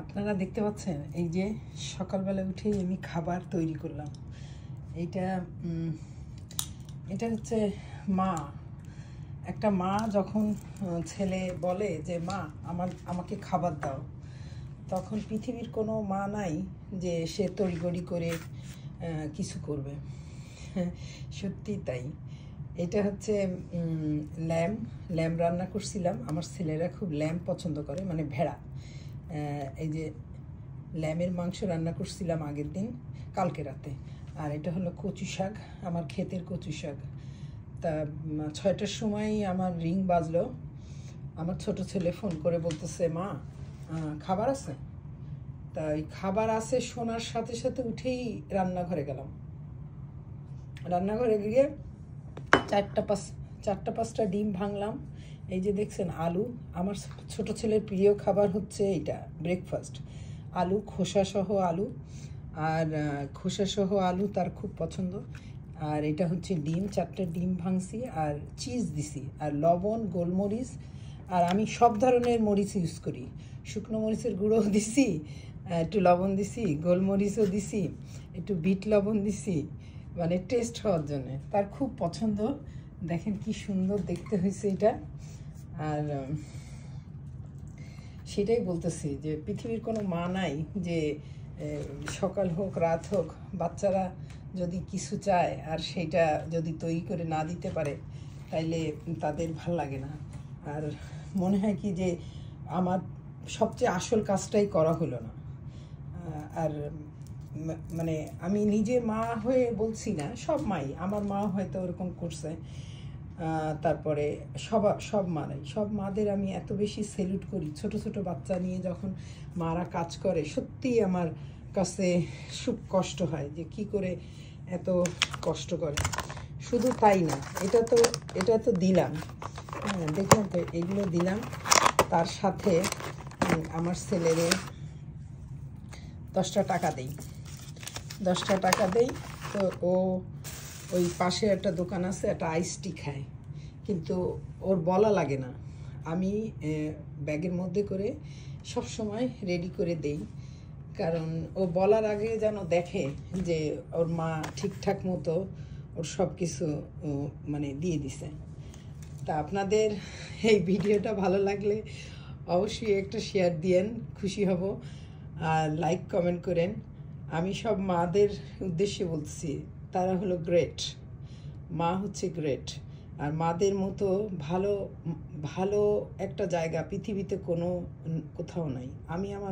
আপনারা দেখতে পাচ্ছেন এই যে সকালবেলা উঠেই আমি খাবার তৈরি করলাম। এইটা এটা হচ্ছে মা। একটা মা যখন ছেলে বলে যে মা আমাকে খাবার দাও, তখন পৃথিবীর কোনো মা নাই যে সে তড়িঘড়ি করে কিছু করবে। সত্যি তাই। এটা হচ্ছে ল্যাম্ব রান্না করছিলাম। আমার ছেলেরা খুব ল্যাম্ব পছন্দ করে, মানে ভেড়া। এই যে ল্যামের মাংস রান্না করছিলাম আগের দিন, কালকে রাতে। আর এটা হলো কচু শাক, আমার ক্ষেতের কচু শাক। তা 6টার সময় আমার রিং বাজলো। আমার ছোট ছেলে ফোন করে বলতেছে মা খাবার আছে। তা ওই খাবার আছে শোনার সাথে সাথে উঠেই রান্নাঘরে গেলাম। রান্নাঘরে গিয়ে চারটা পাঁচটা ডিম ভাঙলাম। এই যে দেখছেন আলু, আমার ছোট ছেলের প্রিয় খাবার হচ্ছে এইটা, ব্রেকফাস্ট। আলু, খোসাসহ আলু, আর খোসাসহ আলু তার খুব পছন্দ। আর এটা হচ্ছে ডিম, 4টে ডিম ভাঙছি, আর চিজ দিছি, আর লবণ, গোলমরিচ, আর আমি সব ধরনের মরিচ ইউজ করি। শুকনো মরিচের গুঁড়োও দিছি, একটু লবণ দিছি, গোলমরিচও দিছি, একটু বিট লবণ দিছি, মানে টেস্ট হওয়ার জন্যে। তার খুব পছন্দ। দেখেন কি সুন্দর দেখতে হয়েছে এটা। আর সেটাই বলতেছি যে পৃথিবীর কোনো মা নাই যে সকাল হোক রাত হোক বাচ্চারা যদি কিছু চায় আর সেইটা যদি তৈরি করে না দিতে পারে তাইলে তাদের ভাল লাগে না। আর মনে হয় কি যে আমার সবচেয়ে আসল কাজটাই করা হলো না। আর মানে আমি নিজে মা হয়ে বলছি না, সব মাই, আমার মা হয়তো ওরকম করছে। তারপরে সব মাদের আমি এত বেশি সেলুট করি। ছোট ছোট বাচ্চা নিয়ে যখন মারা কাজ করে সত্যিই আমার কাছে খুব কষ্ট হয় যে কি করে এত কষ্ট করে। শুধু তাই না, এটা তো দিলাম, দেখলাম তো এগুলো দিলাম। তার সাথে আমার ছেলেরে 10টা টাকা দেই। তো ও ওই পাশে একটা দোকান আছে, একটা আইস টি খায়, কিন্তু ওর বলা লাগে না। আমি ব্যাগের মধ্যে করে সব সময় রেডি করে দেই, কারণ ও বলার আগে যেন দেখে যে ওর মা ঠিকঠাক মতো ওর সব কিছু মানে দিয়ে দিছে। তা আপনাদের এই ভিডিওটা ভালো লাগলে অবশ্যই একটা শেয়ার দিয়েন, খুশি হব। আর লাইক কমেন্ট করেন। আমি সব মাদের উদ্দেশ্যে বলছি, তারা হলো গ্রেট। মা হচ্ছে গ্রেট। আর মাদের মতো ভালো একটা জায়গা পৃথিবীতে কোথাও নাই। আমি আমার